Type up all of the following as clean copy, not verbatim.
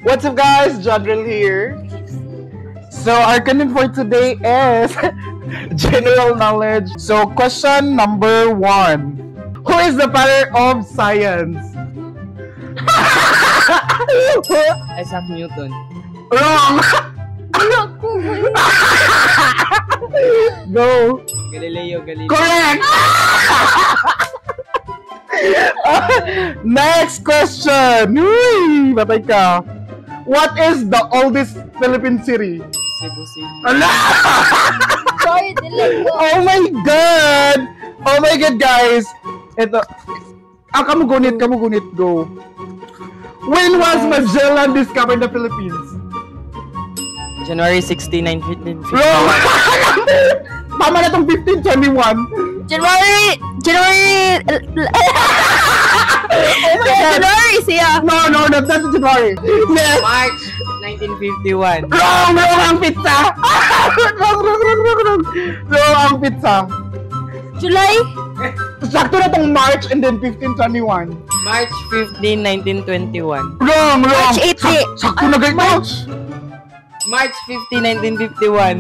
What's up, guys? Jadril here. So, our content for today is general knowledge. So, question number 1. Who is the father of science? Isaac Newton. Wrong! Go! Galileo Galilei. Correct! Next question! Uy, batay ka. What is the oldest Philippine city? Cebu City. Ala! Sorry, delay ko. Oh my God! Oh my God, guys! Ito. Kamu gunit, go. When was Magellan discovered the Philippines? January 16, 1950. Wrong! Tama na itong 1521. January siya. No, that's not January. Yes! March 1951. Wrong ang pizza! Wrong ang pizza. July? Sakto na itong March and then 1521. March 15, 1921. Wrong! March 80. Sakto na guys, March! March 15, 1951.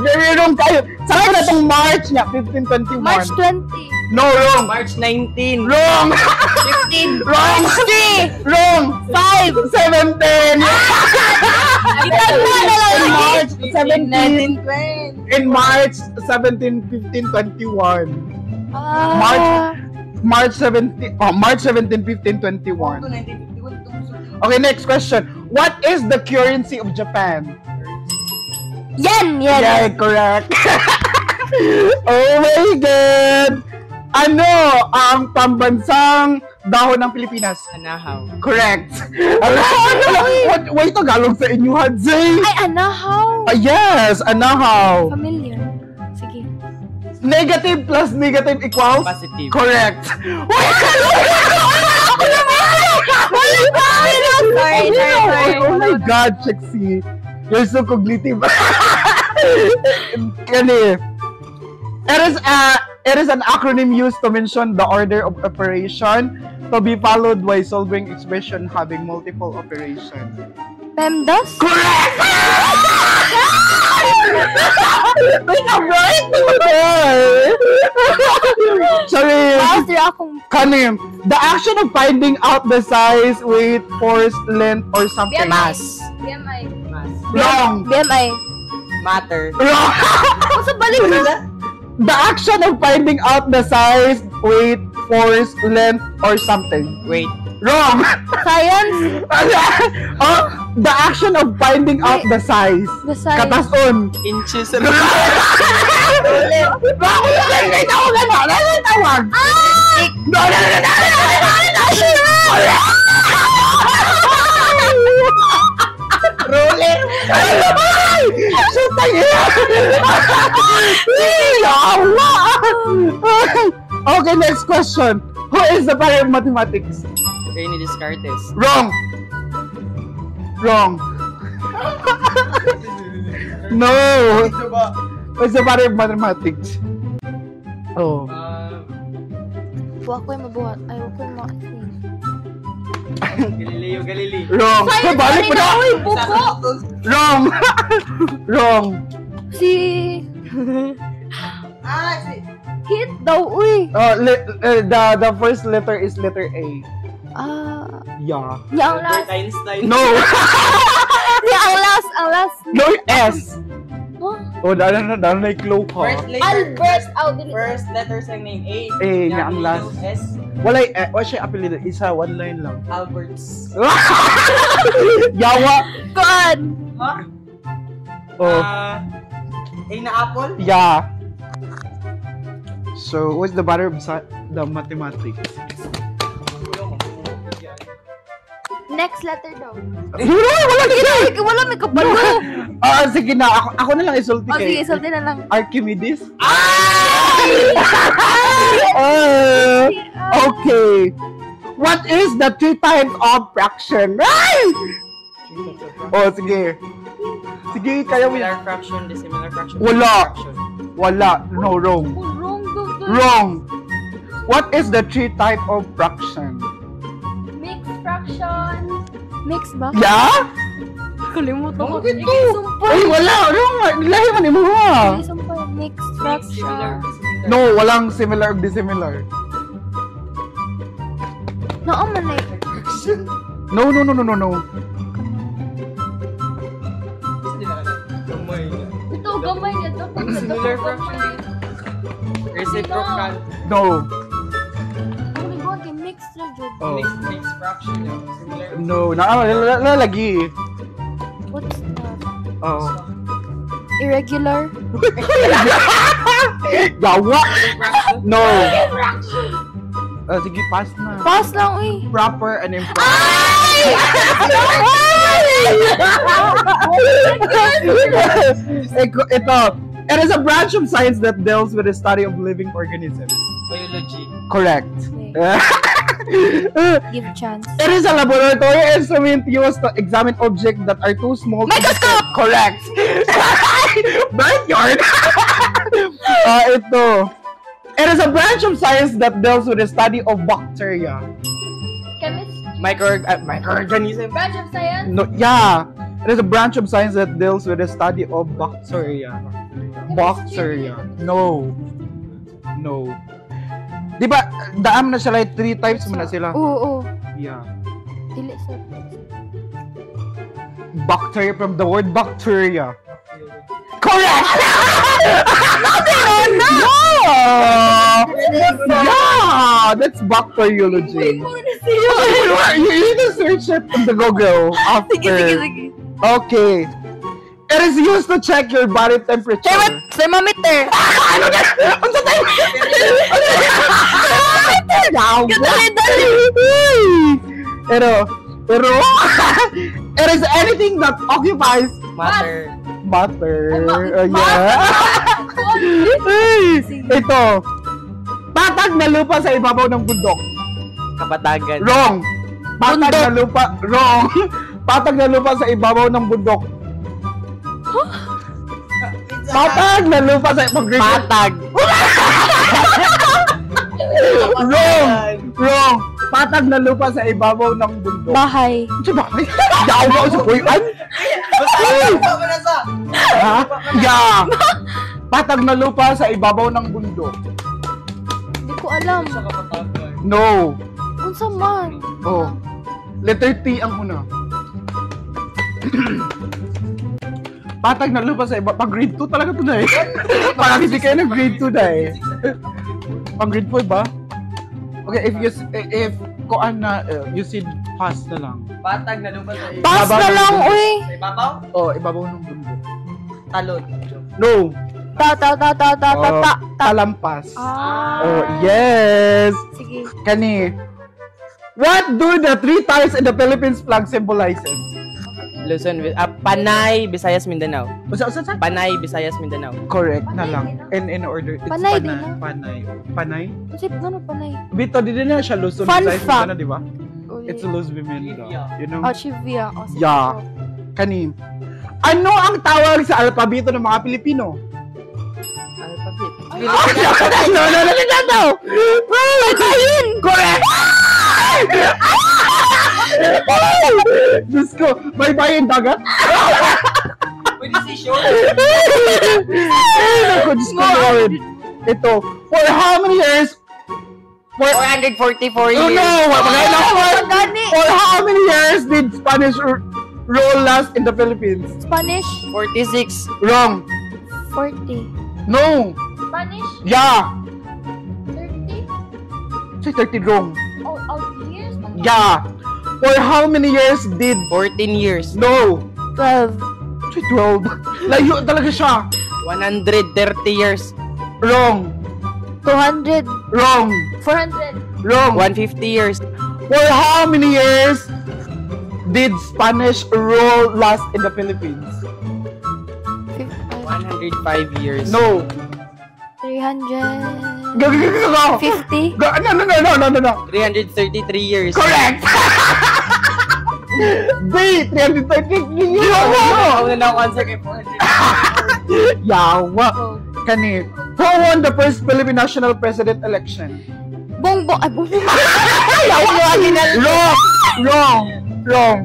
Very wrong tayo. Sakto na itong March niya, 1521. March 20. No, wrong! March 19. Wrong! 15. Wrong! 3. Wrong! 5. 17! Itagma na lang. In March 17, 1920. in March 17, 1521. March 17, 15, 21. Okay, next question. What is the currency of Japan? Yan. Yeah, correct. Oh my God! Ano ang pambansang dahon ng Pilipinas? Anahaw. Correct. Wait, Tagalog sa inyo, Hadzay. Ay, anahaw. Yes, anahaw. Familiar. Sige. Negative plus negative equals? Positive. Correct. Sorry. Oh my God, Chexy. You're so cognitive. It is an acronym used to mention the order of operation to be followed by solving expression having multiple operations. PEMDAS? Correct! I'm right! Sorry. Master akong Kanim, the action of finding out the size, weight, force, length, or something. Mass. BMI. Mass. Wrong! BMI. Matter. Wrong! Kung sa balik na. The action of finding out the size, weight, force, length, or something. Wait. Wrong! Science. The action of finding out the size. The size. Katason. Inches. Wrong! Tawag! No! Roller! Okay, next question. Who is the father of mathematics? Rene Descartes. Wrong! No! Who's the father of mathematics? Oh. Huwag ko yung mabuhat. Ay, huwag ko yung makasing. Galileo Galilei. Wrong! Balik mo na! Buko! Wrong! Wrong! Si... Hit daw, uy. The first letter is letter A. Yeah. Yang Albert last. Einstein. No! Ang last. No S! Huh? Oh, dahil na yung clue ko. Albert Aldrin. First letters ang name A. A, niya ang last. S. Wala siya apelido. Isa, one line lang. Alberts. Yawa! Kuan. Huh? Oh, A na apple? yeah. So, what's the matter of the mathematics? Next letter daw. Wala Sige, wala may kabalo. Sige na. Ako na lang isulti O sige, isulti na lang. Archimedes? Okay. What is the 3 types of fraction? Oh, sige. Sige, kaya mo yan. Similar fraction, dissimilar fraction. Wala. Fraction. Wala. No, wrong. Wrong daw. Wrong. What is the 3 type of fraction? Mixed fraction. Mix ba? Yeah? Kalimutan ko. Bakit to? Ay, wala. Lahi man mo ha. Mix fraction. No, walang similar or dissimilar. No, man eh. No. Ito, gamay niya. Similar fraction. Reciprocal. No. Oh my god, yung mix na jud. Oh. Mixed fraction. Similar. No, lalagi. What's that? Oh. Irregular? Yawa. No. Sige, pass na. Pass lang, uy. Proper and improper. Ito. It is a branch of science that deals with the study of living organisms. Biology. Correct. Give chance. It is a laboratory instrument used to examine objects that are too small to detect. Correct. Bright yard. Ito. It is a branch of science that deals with the study of bacteria. Chemistry. Microorganism. Branch of science? No, yeah. It is a branch of science that deals with the study of bacteria. Bacteria. No. Di ba, daam na siya like 3 types mo na sila? Oo. Yeah. Dili sa... Bacteria from the word bacteria. Correct! No! Yeah! That's bacteriology. You need to search it on the Google after. Sige. Okay. It is used to check your body temperature. Thermometer. Ano na? Ano sa Pero, it is anything that occupies Matter. Yeah. Ito. Patag na lupa sa ibabaw ng bundok. Kapatagan. Wrong. Patag na lupa. Wrong. Patag na lupa sa ibabaw ng bundok. Patag na lupa sa Patag. Wrong. Patag na lupa sa ibabaw ng bundok. Bahay. Bakit? Yawa sa kuyan? Ha? Yeah. Patag na lupa sa ibabaw ng bundok. Hindi ko alam. No. Unsa man? Oh. Letter T ang una. Patag na lupa sa iba. Pag grade 2 talaga to na eh. Parang hindi kayo ng grade 2 na eh. Pag grade 4 ba? Okay, if kuan na, you said pass na lang. Patag na lupa sa ibabaw. Pass na lang, uy. Sa ibabaw? Oh, ibabaw ng bundok. Talon. No. Ta. Talampas. Ah. Oh, yes. Sige. Kani. What do the 3 tiles in the Philippines flag symbolizes? Luzon, Panay, Visayas, Mindanao. Usa? Panay, Visayas, Mindanao. Correct na lang. In order. It's Panay din na. Panay. Isip nga no, panay. Bito, di din na siya Luzon. Fun Visayas, fact. Mindanao, di ba? Uli. It's Luz Biminda. You know? Oh, Chivia. Oh, sige. Yeah. Kani. Ano ang tawag sa alpabito ng mga Pilipino? Alphabet. No. Ayun! Correct! Diyos ko, may bayan dagat? Pwede si Shore. Ay, naku, Diyos ko, Lord. Ito, for how many years? 444 Oh years. no! Gani. For how many years did Spanish rule last in the Philippines? Spanish? 46. Wrong. 40. No. Spanish? Yeah. 30? Say 30 wrong. Oh, years? Yeah. For how many years did... 14 years. No. 12. Say 12. Layo talaga siya. 130 years. Wrong. 200. Wrong. 400. Wrong. 150 years. For how many years did Spanish rule last in the Philippines? 105 years. No. 300. Go. 50. Go. No. 333 years. Correct. B. 333 years. Ako na ako answer kay 400. Yawa. Oh. Kani. Who won the first Philippine national president election? Bongbong. Ay, bongbong. Wrong.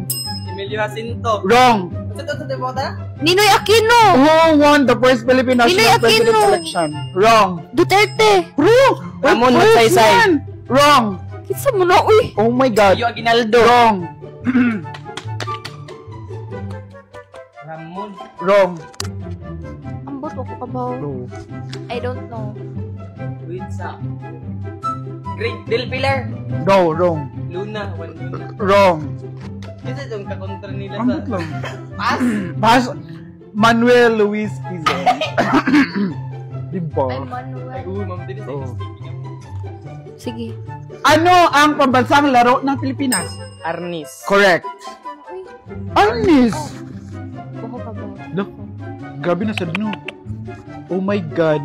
Emilio Jacinto. Wrong. Sa mo ta? Ninoy Aquino! Who won the first Philippine National Ninoy President Aquino. election? Wrong. Duterte! Wrong. Ramon Wait, Magsaysay. yan. Wrong. Kinsa mo na, uy! Oh my God. Yo Aguinaldo. Wrong. Ramon. Wrong. Ambot ako kabaw. No. I don't know. Wait sa. Great Del Pilar. No, wrong. Luna. Luna. Wrong. Kasi yung kakontra nila sa... Ambot lang. Pass. Bas Manuel Luis Quezon. Diba? Ay, Ay, Manuel. ma'am. Dili sa Oh. Sige. Ano ang pambansang laro ng Pilipinas? Arnis. Correct. Uy, Arnis! buho kabaw. Look, grabe na sa dino. Oh my God.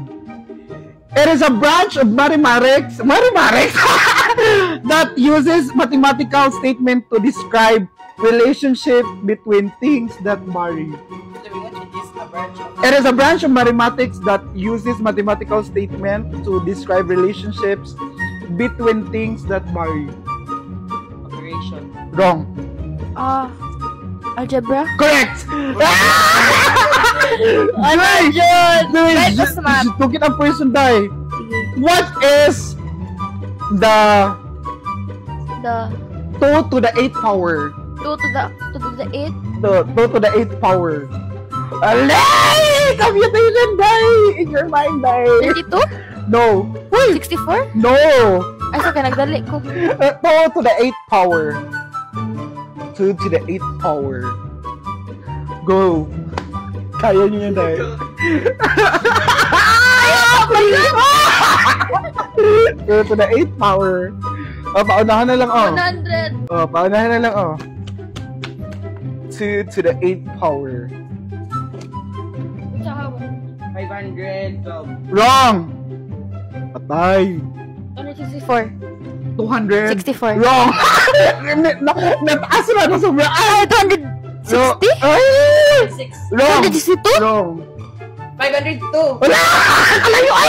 It is a branch of mathematics that uses mathematical statement to describe relationship between things that vary. It is a branch of mathematics that uses mathematical statement to describe relationships between things that vary. Operation. Wrong. Algebra? Correct! Ano yun? Right, basta math. Took it a person die. Sige. What is the The 2 to the 8th power? 2 to the 8? The 2 to the 8th power. Alay! Computation die! In your mind die! 32? No. Wait! 64? No! Ay, saka nagdali ko. 2 to the 8th power. 2 to the 8th power. Go. Kaya niyo yun dahil. 2 to the 8th power. Paunahan na lang, 100. Paunahan na lang, 2 to the 8th power. Tsaka 512. Wrong! Patay. 164. 200. 64. Wrong! Nataas na na sobra. Ah, 260? Ay! 6. Wrong! 262? Wrong! 502. Wala! Kalayo! Ay!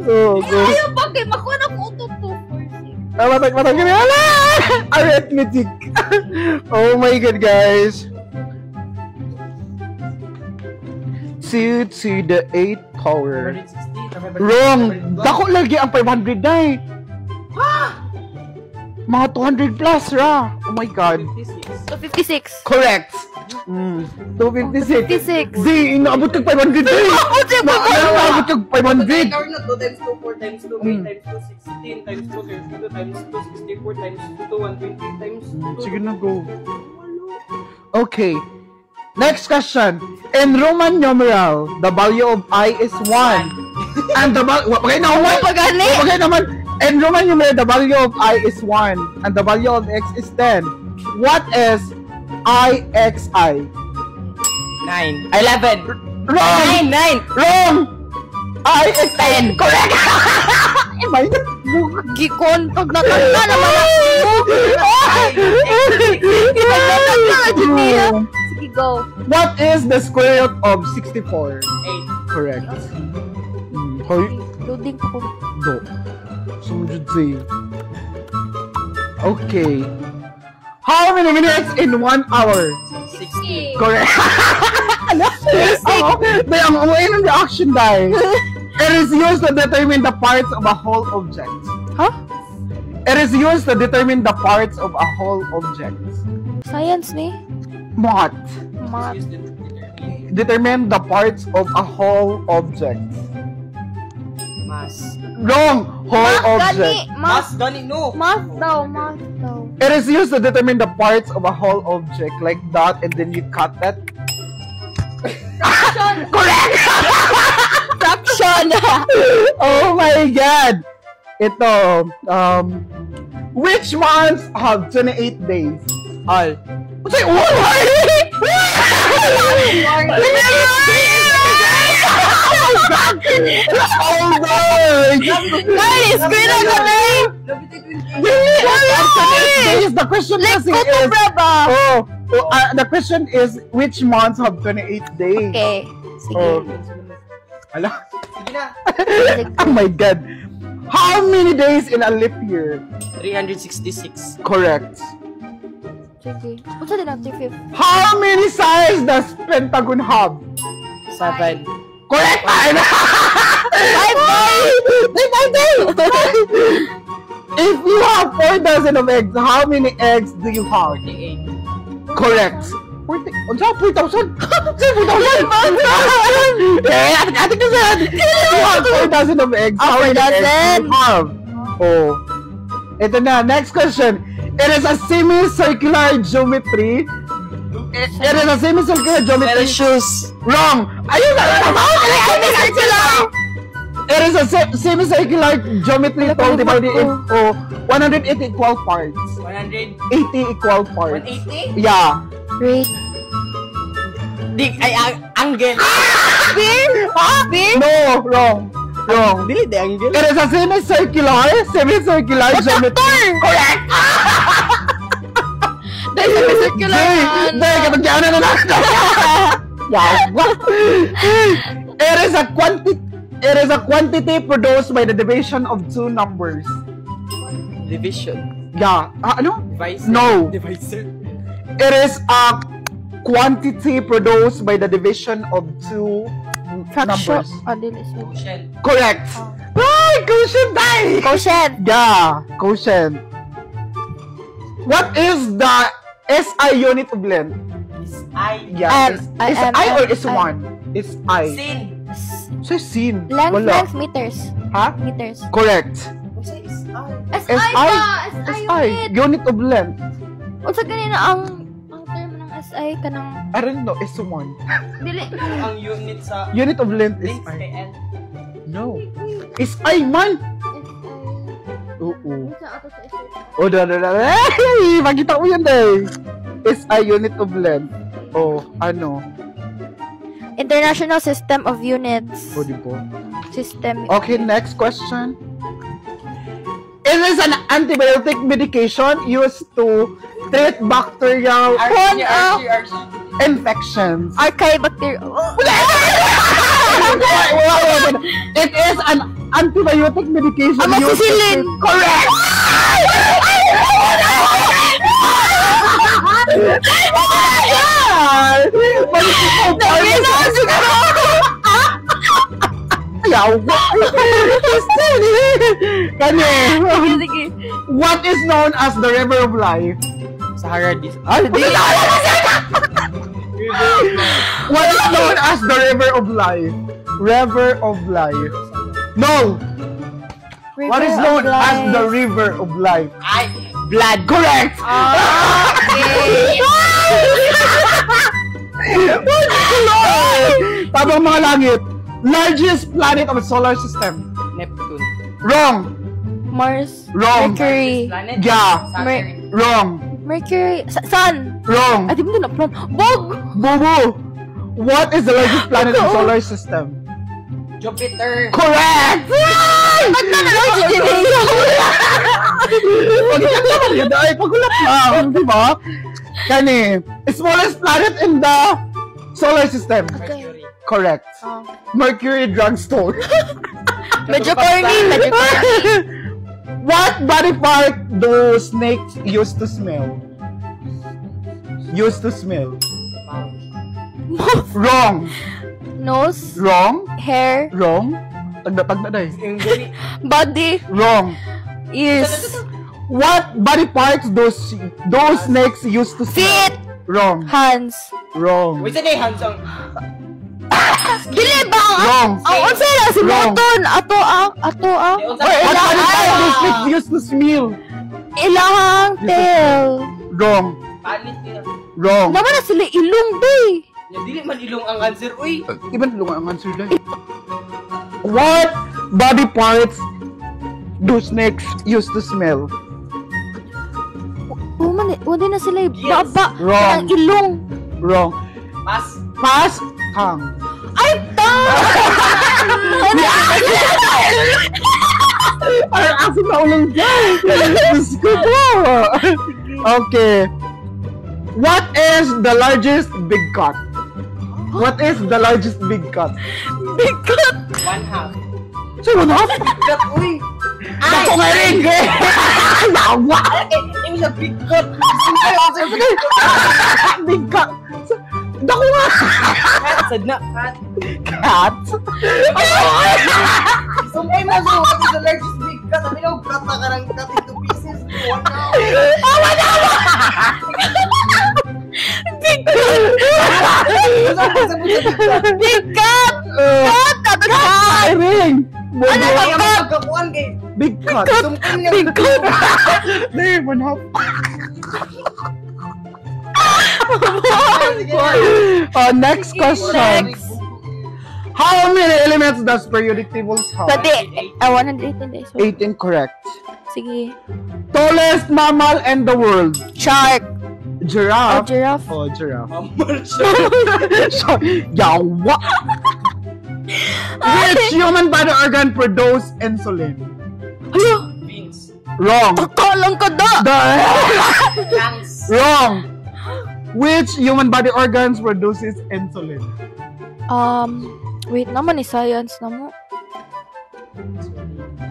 Oh, go. Ayaw ba kay makuha na ko ito 246. Matag ka na. Wala! Arithmetic. Oh my God, guys. 2 to the 8th power. 560. Wrong! Dako lagi ang 500 dai. Mga 200 plus ra. Oh my God. 56. 256. Correct. 256. 256. Di, inaabot kag 500 dai. Inaabot kag 500. Ikaw na 2 times 2, 4 times 2, 8 Mm. times 2, 16 times 2, 32 times 2, 64 times 2, 120 times 2. Sige na, go. Okay. Next question. In Roman numeral, the value of I is 1. And the value... Wagay na, Ay, pagani! Wagay naman. In Roman numeral, the value of I is 1. And the value of X is 10. What is IXI? 9. 11. Wrong! 9. Wrong! I is 10. Correct! Imay na. Gikon, pag nakanta naman ako. Sige, go. What is the square root of 64? 8. Correct. Hoy, Loading ko. do. Sumunod say. Okay. How many minutes in 1 hour? 60. Correct. Oh, may ang umain ng reaction dahil. It is used to determine the parts of a whole object. Huh? It is used to determine the parts of a whole object. Science ni? What? Math. Determine the parts of a whole object. Mass. Wrong! Whole object. Mass, gani, no. Math daw, math daw. It is used to determine the parts of a whole object like that, and then you cut that. Correct! Fraction! Oh my God! Ito, which months have 28 days? All. What's it? Guys, screen na kami! The question Let's kasi go to is, Brava! the question is, which months have 28 days? Okay. Sige. Oh. Ala? Sige na. Oh my God. How many days in a leap year? 366. Correct. Sige. Unsa din ang fifth? How many sides does Pentagon have? 7. Correct! If you have 4 dozen of eggs, how many eggs do you have? 48. Correct. 40, unsa 4,000? 4,000! Eh, ate ka sad! If you have 4 dozen of eggs, how many eggs do you have? Oh. Ito na, next question. It is a semicircular geometry. It is a semicircular geometry. Celsius. Wrong! Ayun na! It is a semicircular geometry told divided into 180 equal parts. 180. 80 equal parts. 180? Yeah. Great. Angle. No, wrong. Wrong. Dili de angle. It is a semicircular geometry. Correct! Dahil semicircular Jay! Dahil katagyanan na natin. Yeah. It is a quantity produced by the division of 2 numbers. Division. Yeah. Ano? Divisor. No. Divisor. It is a quantity produced by the division of 2 fraction. numbers. Dili. Quotient. Correct. Ay, quotient tayo. Quotient. Yeah, quotient. What is the SI unit of length? Is I. Yeah. Is I or is I. 1? Is I. Sin. So, sin. Length, Wala. meters. Ha? Meters. Correct. What's is I? SI. SI. Unit of length. Unsa kanina ang term ng SI kanang I don't know. Is 1. dili. Ang unit sa Unit of length is length kay I. L. No. Is I man. Oo. Unsa ato sa SI? Oh, hey, makita mo yan eh. Is a unit of length. Oh, ano? International System of Units. O, di po. System. Okay, next question. It is an antibiotic medication used to treat bacterial infections. Archaebacteria. It is an antibiotic medication Amoxicillin. Correct! What is known as the river of life? Sahara Desert. What is known as the river of life? River of life. No. What is known as the river of life? I. Blood. Correct. Tabang mga langit. Largest planet of the solar system. Neptune. Wrong. Mars. Wrong. Mercury. Planet. Yeah. Saturn. Wrong. Mercury. Sun. Wrong. Di mo na plan. Bog. Bobo. What is the largest planet in the solar system? Jupiter. Correct! Ay, pagulat lang, di ba? Kani, smallest planet in the solar system. Mercury. Correct. Mercury drugstore. Medyo corny. Medyo corny. What body part do snakes use to smell? Use to smell. Wrong. Nose. Wrong. Hair. Wrong. Tagna day. Yung gani. Body. Wrong. Ears. What body parts do snakes use to smell? Feet. Wrong. Hands. Wrong. Wait, saan yung handsong? Dili ba? Wrong. Ang unsa na si Wrong. Moton. Ato ang. What body part do snakes use to smell? Ilahang tail. Wrong. Panis nila. Wrong. Naman na sila ilong, bay. Yung dili man ilong ang answer. Uy! Iban lunga ang answer dahil. What body parts do snakes use to smell? Wala na sila Yes. baba. Wrong. Ang ilong. Wrong. Pass. Pass. Tongue. Ay, Ay, aso na ulang dyan. Diyos ko po. Okay. What is the largest big cat? What is the largest big cat? Big cut. 1/2. So, one half? Kat, uy! Ako nga rin, eh! Yawa! Yung sa big cut! Big cut! Dako nga! Kat, sad na! Kat! Cat? Sumpay mo so, kasi the largest big cut. Sabi na, cut na ka ng cut into pieces. One now! Big cat! Big cat! Cat! Cat! Ring! Ano ba Kaya cat? magkakuan kay... Big cut! Sumpay niya. Big cat! There, one half. Next question. How many elements does periodic tables have? 118 days. 18 correct. Sige. Tallest mammal in the world. Shark. Giraffe. Giraffe. Oh, giraffe. Mammal siya. Yawa. Which human body organ produce insulin? Hello? Beans. Wrong. Takalang ka da! Lungs. Wrong. Which human body organs produces insulin? Wait naman, science na mo.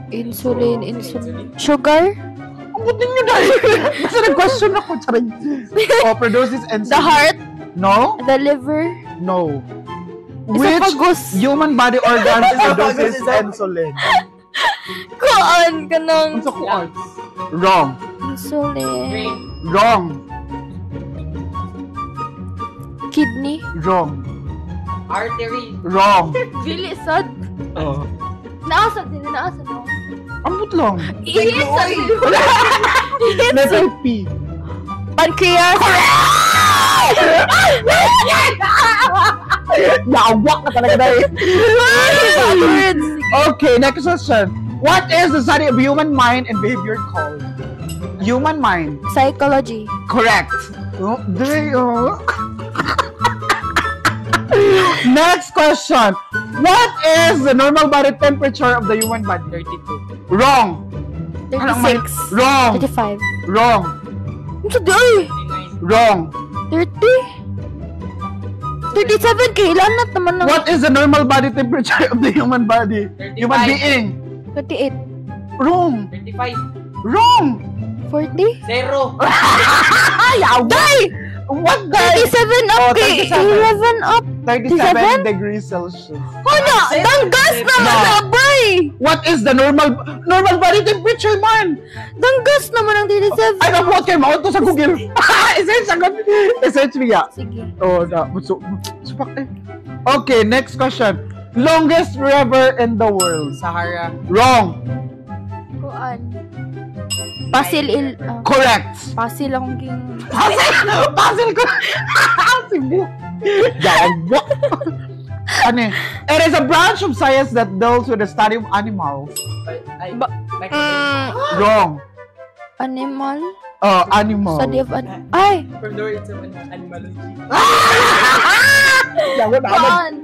Insulin. Sugar? Ang buting nyo dahil. Basta nag-question ako. Charay. Oh, produces insulin. The heart? No? The liver? No. Which Esophagus. human body organs produces insulin? Kuan ka ng Ang sa kuan. Wrong. insulin. Brain. Wrong. Kidney? Wrong. Artery. Wrong. Dili sad. Oh. Naasa din, naasa no. Ambot lang. Iisa din. Letter P. Pancreas. Yawa ka talaga dahil. Words. Okay, next question. What is the study of human mind and behavior called? Human mind. Psychology. Correct. Oh, Next question. What is the normal body temperature of the human body? 32. Wrong. 36. Wrong. 35. Wrong. Ano sa day? 39. Wrong. 30? 37 kailan na naman ng What is the normal body temperature of the human body? 35. Human being. 28. Wrong. 35. Wrong. 40? Zero. Ayaw. Day! What the? 37 up Oh, kay 37. 11 up. 37 degrees Celsius. Ano? Danggas naman No. sabay! What is the normal body temperature, man? Danggas naman ang 37. Ay, nabuhat kayo. Mauot to sa Google. Essentially, yeah. Sige. Oh, supak eh. Okay, next question. Longest river in the world. Sahara. Wrong. Kuan. Pasil Correct. Pasil akong king. Puzzle ko. Cebu. Yawa. Ano eh? It is a branch of science that deals with the study of animals. Wrong. Animal? Animal. Study of ay! From the word, it's animalogy. Yawa na. Kuan.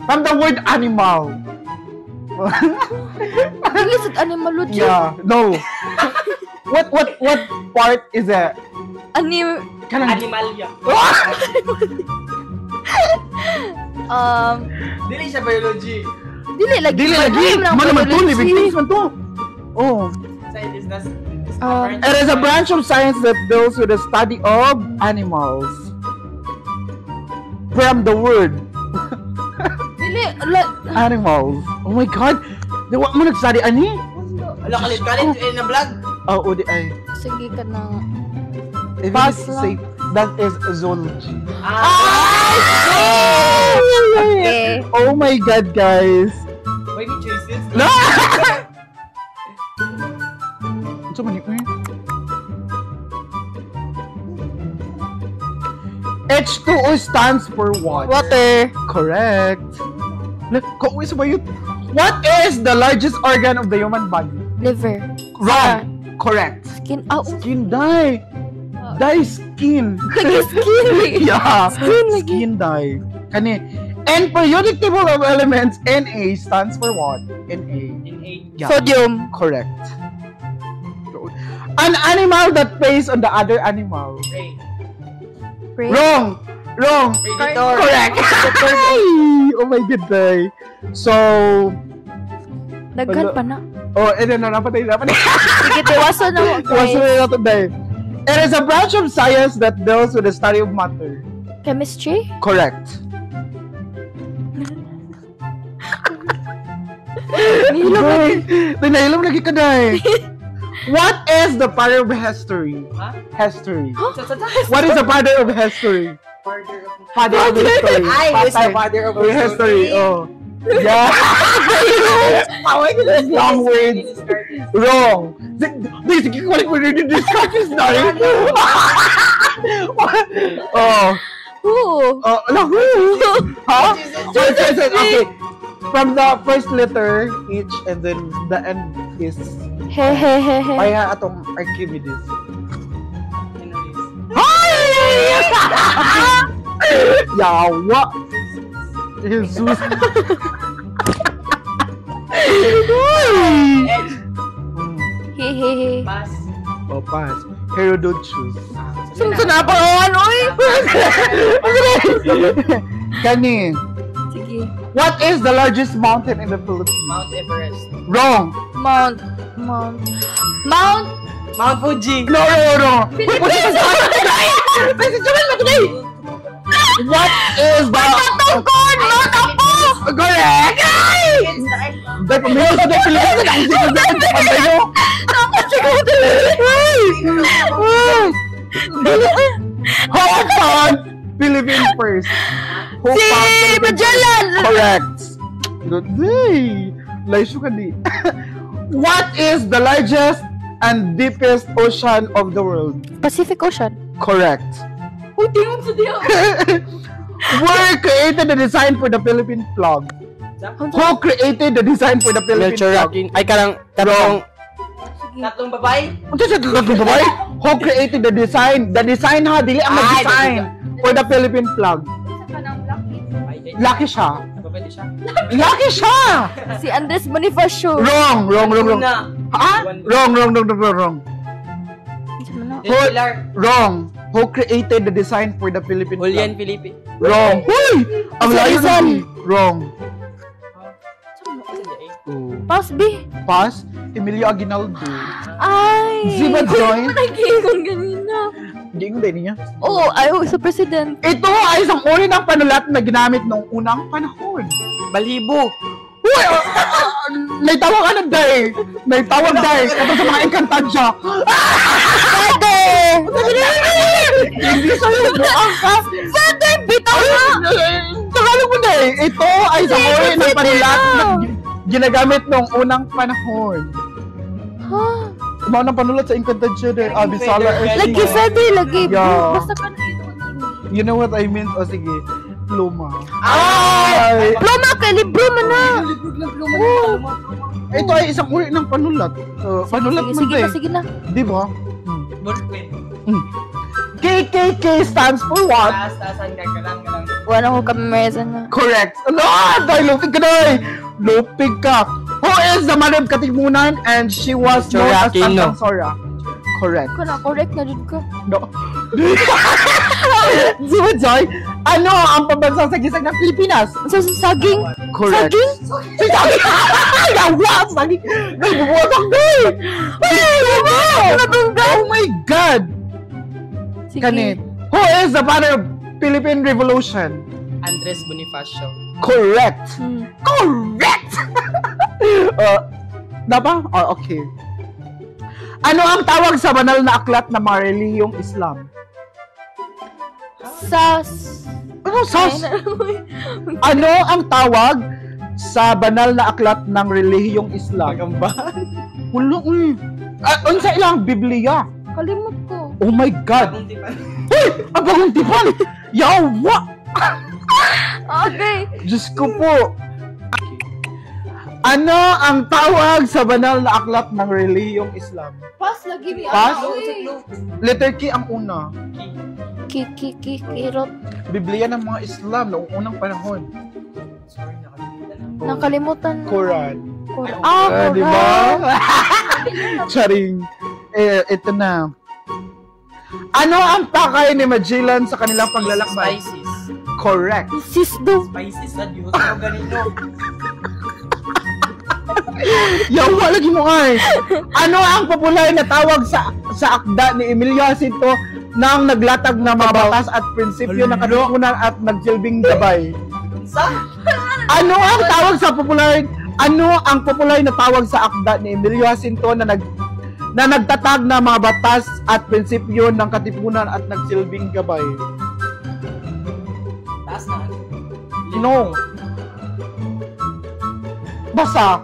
From the word animal. English at animalogy. Yeah. No. What part is it? Kanang Animalia. Dili siya biology. Dili lagi. Dili lagi. Mana man to, living things man to. Oh. Scientist does. It is a branch of science that deals with the study of animals. From the word Dili animals. Oh my god. Di wa mo nag-study ani? Ala, kalit na vlog. Oh, odi ay. sige ka na. If you Pass say that is zoology. Okay. Oh my god, guys. Why me choices? No! So many H2O stands for what? Water. Correct. What is the largest organ of the human body? Liver. Wrong. Correct. Skin. Skin dye. Dye skin. Lagi skin. Yeah. Skin lagi. Skin dye. Kani. And periodic table of elements, Na stands for what? Na. In A. Yeah. Sodium. Correct. An animal that preys on the other animal. Ray. Brain. Wrong. Wrong. Predator. Correct. Oh my god. So, Daghan pa na. Oh, napatay. Sige, tiwaso na mo, What's guys. the today? It is a branch of science that deals with the study of matter. Chemistry? Correct. Nahilom lagi ka na What is the father of history? Ha? History. Sa What is the father of history? Father of history. Ay, who's the father of history? Oh. Yeah. Long words. Wrong. Sige, kulik mo rin yung discussions na Oh. Who? Oh, no, who? Huh? Okay. From the first letter each and then the end is He. kaya atong Archimedes. Yawa. Jesus. He. Pass. Oh, pass. Herodotus. Saan na pa oy? Kani. Sige. What is the largest mountain in the Philippines? Mount Everest. Wrong. Mount. Mount Fuji. No. What is the... Correct! Dahil pamilya sa Pilipinas, ang sikat na Who found Philippines first? Who Si found Philippines Magellan! first? Correct. Good day. Laisyo ka di. What is the largest and deepest ocean of the world? Pacific Ocean. Correct. Uy, tingin sa diyo. Who created the design for the Philippine flag? Who created the design for the Philippine flag? Ay, karang Tatlong babae. Ano sa tatlong babae? Who created the design? The design ha, dili ang nag-design for the Philippine flag. Lucky siya. Pwede siya. Lucky siya! Si Andres Bonifacio. Wrong. Una. Ha? Wrong. Pilar. Wrong. Who created the design for the Philippine Julian flag? Felipe. Wrong. Huy! Ang Si layo Rizal. na. Wrong. Pass B. Pass. Emilio Aguinaldo. Ay. Ziba Joy. Nag-iwan ganina. Hindi ko din niya. Oo, ayaw sa president. Ito ay isang uri ng panulat na ginamit noong unang panahon. Balhibo. Uy! Naitawag ka na, day! Naitawag, day! Ito sa mga Encantadia. Pwede! Hindi sa'yo, buang ka. Pwede! Bitaw na! Tagalog mo, day! Ito ay isang uri ng panulat na ginagamit noong unang panahon. Ha? Mga nang panulat sa Encantadia, day. Abisala. Lagi Fede, lagi. Yeah. Basta ka na ito. You know what I mean? O sige, pluma. Ay! Pluma ka, libro mo na! Ito ay isang uri ng panulat. Panulat mo, day. Sige na. Di ba? Ballpen. KKK stands for what? Taas-taasan ka galang. Wala ko kami mesa na. Correct. Ano? Dahil lupig ka na eh. Lupig ka. Who is the mother of Katimunan and she was known as Aquino. Santang Sora? Correct. Correct na dun ka. No. Diba, Joy? Ano ang pambansang sagisag ng Pilipinas? Sa saging? Correct. Saging? Si Saging! Yawa! Saging! Nagbubuwag na eh! Oh my God! Sige. Kanit. Who is the father of Philippine Revolution? Andres Bonifacio. Correct! Hmm. Correct! Diba? Oh, okay. Ano ang tawag sa banal na aklat ng mga relihiyong Islam? Sas. Ano, sas? Ano ang tawag sa banal na aklat ng relihiyong Islam? Pagamba. Wala, unsa ilang Biblia? Kalimot ko. Oh my God! Bagong tipan. Uy! Ang bagong tipan! Yawa! Okay. Diyos ko po! Ano ang tawag sa banal na aklat ng relihiyong Islam? Pass lagi ni Pass? ano. Letter K ang una. Kirot. Biblia ng mga Islam noong unang panahon. Sorry, nakalimutan na. Nakalimutan. Quran. Ah, Di ba? Charing. Ito na. Ano ang pakay ni Magellan sa kanilang paglalakbay? Spices. Correct. Sis do. Spices na Diyos. Ano ganito? Yawa lagi mo ay. Ano ang popular na tawag sa akda ni Emilio Jacinto nang naglatag na mga batas at prinsipyo ng katipunan at nagsilbing gabay? Sa? Ano ang popular na tawag sa akda ni Emilio Jacinto na nagtatag na mga batas at prinsipyo ng katipunan at nagsilbing gabay? Taas na. No. Basa.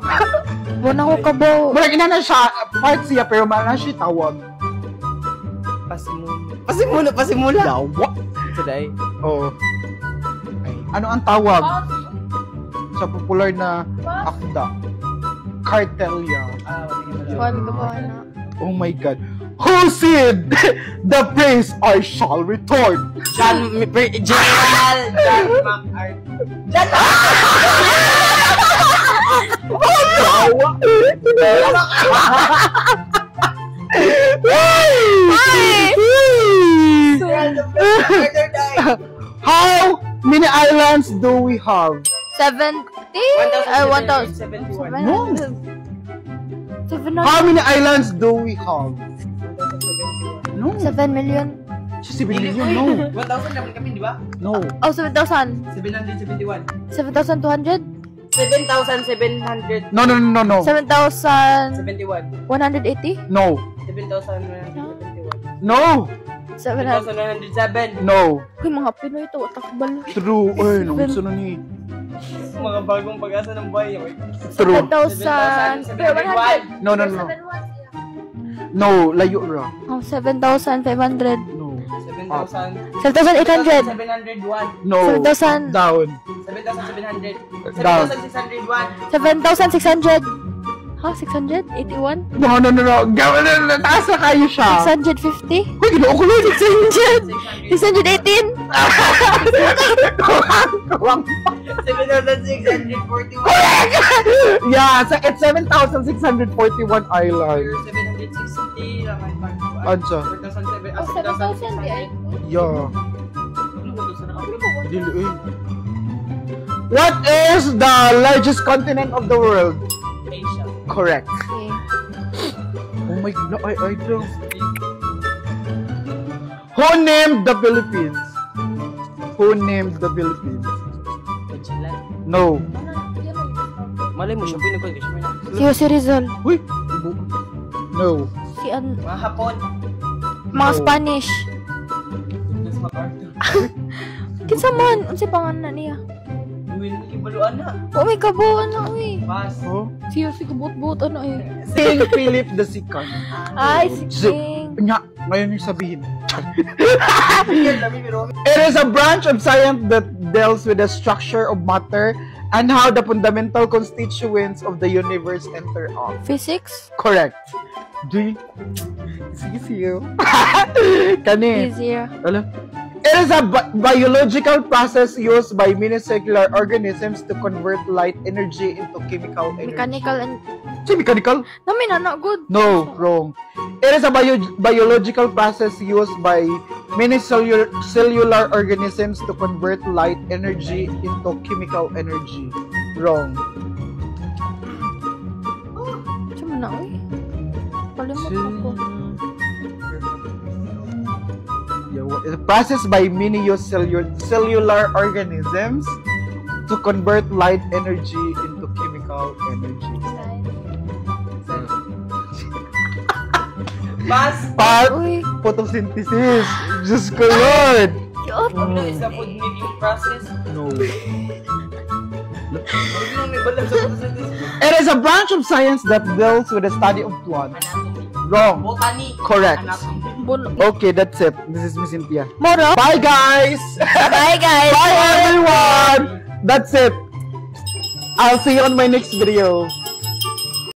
Wala ko kabaw. Murag ina na siya, part siya, pero maala siya tawag. Pasimula. Yawa. Today. Oo. Ay, ano ang tawag sa popular na akda? Cartelia. Wala kabaw na. Oh my God. Who said the praise I shall return? John MacArthur. How many islands do we have? 70? 1,771. No. 700? How many islands do we have? No. 7 million? 7 million, no. 1,000 naman kami, di ba? No. Oh, 7,000. 771. 7,200? 7,700. No. 7,180? 71. No. 7,171. No. 700. 7,107. No. Uy, mga Pinoy ito, watak-balo. True. Ay, no. Gusto na ni. Mga bagong pag-asa ng bayan. True. 7,000. 7,701. No. No, layo ra. Oh, 7,500. No. 7,000. 7,800. 7,701. No. 7,000. Down. 7,700. Down. 7,601. 7,600. Ha? 681? No. Gawin na. Taas na kayo siya. 650? Uy, ginoo ko lang. 618? 7,641. Yeah, so it's 7,641 islands. 760 lang ang pag- Ansa? 4,700. Oh, 7,000 di ay. Yeah. Dili, eh. What is the largest continent of the world? Asia. Correct. Okay. Oh my God, I don't. Who named the Philippines? Who named the Philippines? No. Malay mo siya, pinagkagay siya. Si Jose Rizal. Uy. No. Si Mga Hapon. mga No. Spanish. Mas MacArthur. Kinsa man? Unsa pangalan niya? Uy, ibaluan na. Oh my kabaw na uy. Pass. Oh. Si Jose kabut-but ano eh. King Philip II. Ay, si So, King. Nya, ngayon yung sabihin. It is a branch of science that deals with the structure of matter and how the fundamental constituents of the universe enter off. Physics? Correct. Do you? Sige. Kani. Easier. Alam? It is a biological process used by many cellular organisms to convert light energy into chemical energy. Mechanical and... Say mechanical? Namin na good. No, wrong. It is a biological process used by many cellular organisms to convert light energy into chemical energy. Wrong. Saan mo na uy? Kalimot ako. It's a process by many cellular organisms to convert light energy into chemical energy. Pass. Part Uy. photosynthesis. Diyos ko, Lord. Cute. Ano is the food making process? No. Huwag nung may balang sa photosynthesis. It is a branch of science that deals with the study of plants. Anatomy. Wrong. Botany. Correct. Anatomy. Okay, that's it. This is Miss Cynthia. Moro. Bye, guys. Bye guys. Bye, everyone. That's it. I'll see you on my next video.